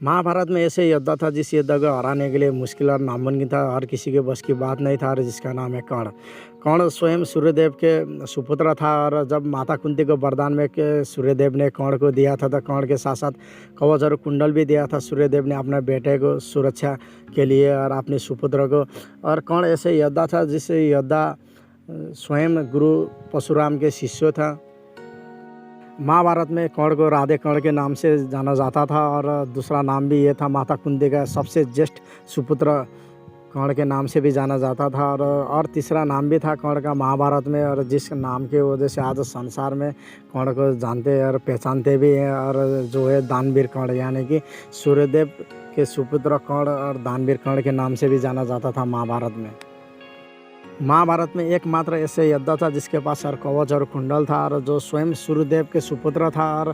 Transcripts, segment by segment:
महाभारत में ऐसे योद्धा था जिस योद्धा को हराने के लिए मुश्किल और नामुमकिन था। हर किसी के बस की बात नहीं था और जिसका नाम है कर्ण। कर्ण स्वयं सूर्यदेव के सुपुत्र था और जब माता कुंती को वरदान में के सूर्यदेव ने कर्ण को दिया था तो कर्ण के साथ साथ कवच और कुंडल भी दिया था सूर्यदेव ने अपने बेटे को सुरक्षा के लिए और अपने सुपुत्र को। और कर्ण ऐसे योद्धा था जिस योद्धा स्वयं गुरु परशुराम के शिष्य था। महाभारत में कर्ण को राधे कर्ण के नाम से जाना जाता था और दूसरा नाम भी ये था माता कुंती का सबसे ज्येष्ठ सुपुत्र कर्ण के नाम से भी जाना जाता था। और तीसरा नाम भी था कर्ण का महाभारत में, और जिस नाम के वजह से आज संसार में कर्ण को जानते और पहचानते भी हैं, और जो है दानवीर कर्ण, यानी कि सूर्यदेव के सुपुत्र कर्ण और दानवीर कर्ण के नाम से भी जाना जाता था महाभारत में। महाभारत में एकमात्र ऐसे योद्धा था जिसके पास हर कवच और कुंडल था और जो स्वयं सूर्यदेव के सुपुत्र था। और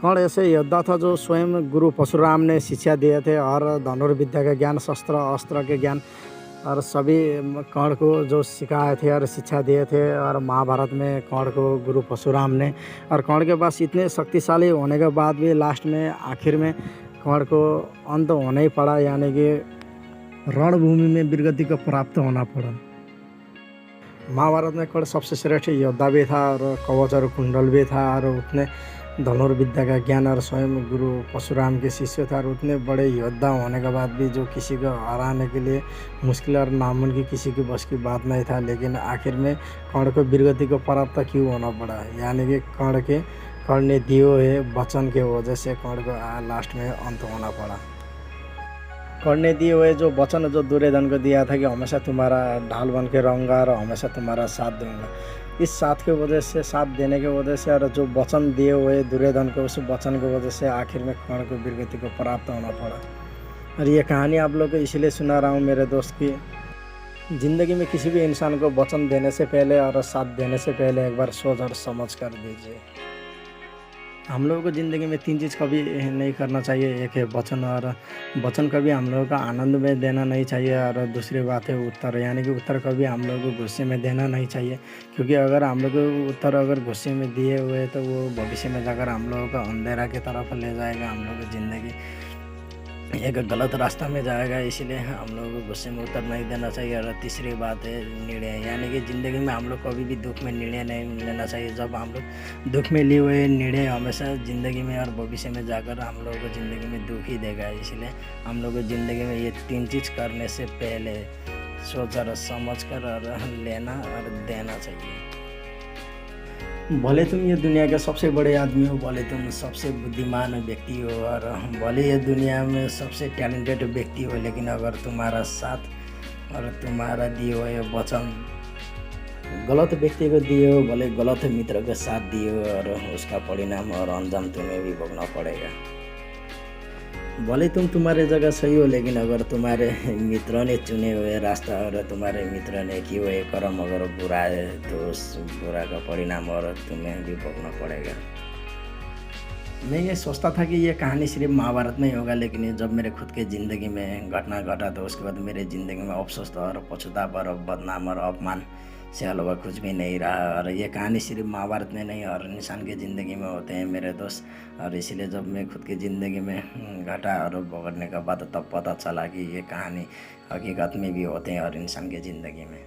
कर्ण ऐसे योद्धा था जो स्वयं गुरु परशुराम ने शिक्षा दिए थे और धनुर्विद्या के ज्ञान, शस्त्र अस्त्र के ज्ञान और सभी कर्ण को जो सिखाए थे और शिक्षा दिए थे। और महाभारत में कर्ण को गुरु परशुराम ने, और कर्ण के पास इतने शक्तिशाली होने के बाद भी लास्ट में आखिर में कर्ण को अंत होना ही पड़ा, यानी कि रणभूमि में वीरगति को प्राप्त होना पड़ा। महाभारत में कर्ण सबसे श्रेष्ठ योद्धा भी था और कवच और कुंडल भी था और उतने धनुर्विद्या का ज्ञान और स्वयं गुरु परशुराम के शिष्य था। और उतने बड़े योद्धा होने के बाद भी जो किसी को हराने के लिए मुश्किल और नामुमकिन किसी के बस की बात नहीं था, लेकिन आखिर में कर्ण को वीरगति को प्राप्त क्यों होना पड़ा, यानी कि कर्ण ने दिए हुए वचन के वजह से कर्ण को लास्ट में अंत होना पड़ा। कर्ण ने दिए हुए जो वचन जो दुर्योधन को दिया था कि हमेशा तुम्हारा ढाल बन के रहूँगा और हमेशा तुम्हारा साथ दूंगा, इस साथ के वजह से, साथ देने के वजह से और जो वचन दिए हुए दुर्योधन को, उस वचन की वजह से आखिर में कर्ण को वीरगति को प्राप्त होना पड़ा। और ये कहानी आप लोग को इसलिए सुना रहा हूँ मेरे दोस्त की ज़िंदगी में किसी भी इंसान को वचन देने से पहले और साथ देने से पहले एक बार सोच और समझ कर दीजिए। हम लोगों को ज़िंदगी में 3 चीज़ कभी नहीं करना चाहिए। एक है वचन, और वचन कभी हम लोगों का आनंद में देना नहीं चाहिए। और दूसरी बात है उत्तर, यानी कि उत्तर कभी हम लोगों को गुस्से में देना नहीं चाहिए, क्योंकि अगर हम लोग को उत्तर अगर गुस्से में दिए हुए तो वो भविष्य में जाकर हम लोगों को अंधेरा की तरफ ले जाएगा, हम लोगों की ज़िंदगी एक गलत रास्ता में जाएगा। इसीलिए हम लोगों को गुस्से में उत्तर नहीं देना चाहिए। और तीसरी बात है निर्णय, यानी कि ज़िंदगी में हम लोग कभी भी दुख में निर्णय नहीं लेना चाहिए। जब हम लोग दुख में लिए हुए निर्णय हमेशा ज़िंदगी में और भविष्य में जाकर हम लोगों को ज़िंदगी में दुख ही देगा। इसलिए हम लोग को ज़िंदगी में ये 3 चीज़ करने से पहले सोच और समझ कर और लेना और देना चाहिए। भले तुम ये दुनिया के सबसे बड़े आदमी हो, भले तुम सबसे बुद्धिमान व्यक्ति हो और भले ये दुनिया में सबसे टैलेंटेड व्यक्ति हो, लेकिन अगर तुम्हारा साथ और तुम्हारा दिए हुए वचन गलत व्यक्ति को दिए हो, भले गलत मित्र के साथ दिए हो, और उसका परिणाम और अंजाम तुम्हें भी भोगना पड़ेगा। भले तुम्हारे जगह सही हो, लेकिन अगर तुम्हारे मित्रों ने चुने हुए रास्ता और तुम्हारे मित्रों ने किए हुए कर्म अगर बुरा है तो उस बुरा का परिणाम और तुम्हें भी भोगना पड़ेगा। मैं ये सोचता था कि ये कहानी सिर्फ महाभारत में ही होगा, लेकिन जब मेरे खुद के ज़िंदगी में घटना घटा तो उसके बाद मेरे ज़िंदगी में अफसोस और पछतावा और बदनाम और अपमान से अलावा कुछ भी नहीं रहा। और ये कहानी सिर्फ महाभारत में नहीं, हर इंसान के ज़िंदगी में होते हैं मेरे दोस्त। और इसीलिए जब मैं खुद की ज़िंदगी में घटा और भुगतने का बाद तब पता चला कि ये कहानी हकीकत में भी होते हैं हर इंसान के ज़िंदगी में।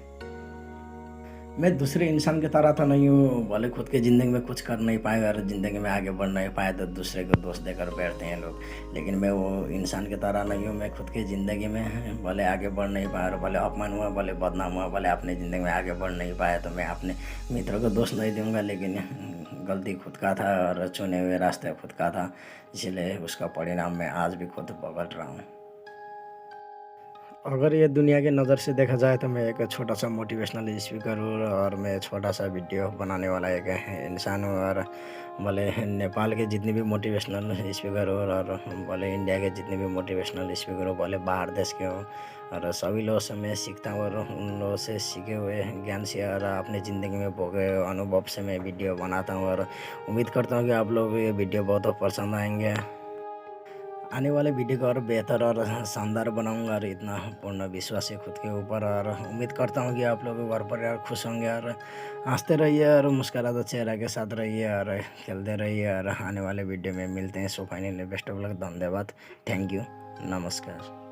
मैं दूसरे इंसान की तरह तो नहीं हूँ, भले खुद की ज़िंदगी में कुछ कर नहीं पाए और ज़िंदगी में आगे बढ़ नहीं पाए तो दूसरे को दोष देकर बैठते हैं लोग, लेकिन मैं वो इंसान की तरह नहीं हूँ। मैं खुद की ज़िंदगी में भले आगे बढ़ नहीं पाया और भले अपमान हुआ, भले बदनाम हुआ, भले अपनी ज़िंदगी में आगे बढ़ नहीं पाया तो मैं अपने मित्रों को दोष नहीं दूँगा, लेकिन गलती खुद का था और चुने हुए रास्ते खुद का था, इसलिए उसका परिणाम मैं आज भी खुद भुगत रहा हूँ। अगर ये दुनिया की नज़र से देखा जाए तो मैं एक छोटा सा मोटिवेशनल स्पीकर हूँ और मैं छोटा सा वीडियो बनाने वाला एक इंसान हूँ। और भले नेपाल के जितने भी मोटिवेशनल स्पीकर हो और भले इंडिया के जितने भी मोटिवेशनल स्पीकर हो, भले बाहर देश के हो, और सभी लोगों से मैं सीखता हूँ और उन लोगों से सीखे हुए ज्ञान से और अपनी ज़िंदगी में भोगे अनुभव से मैं वीडियो बनाता हूँ। और उम्मीद करता हूँ कि आप लोग ये वीडियो बहुत पसंद आएंगे। आने वाले वीडियो को और बेहतर और शानदार बनाऊंगा, और इतना पूर्ण विश्वास है खुद के ऊपर, और उम्मीद करता हूँ कि आप लोग घर पर यार खुश होंगे और हंसते रहिए और मुस्कुराते चेहरा के साथ रहिए और खेलते रहिए, और आने वाले वीडियो में मिलते हैं। So finally best of luck, धन्यवाद, थैंक यू, नमस्कार।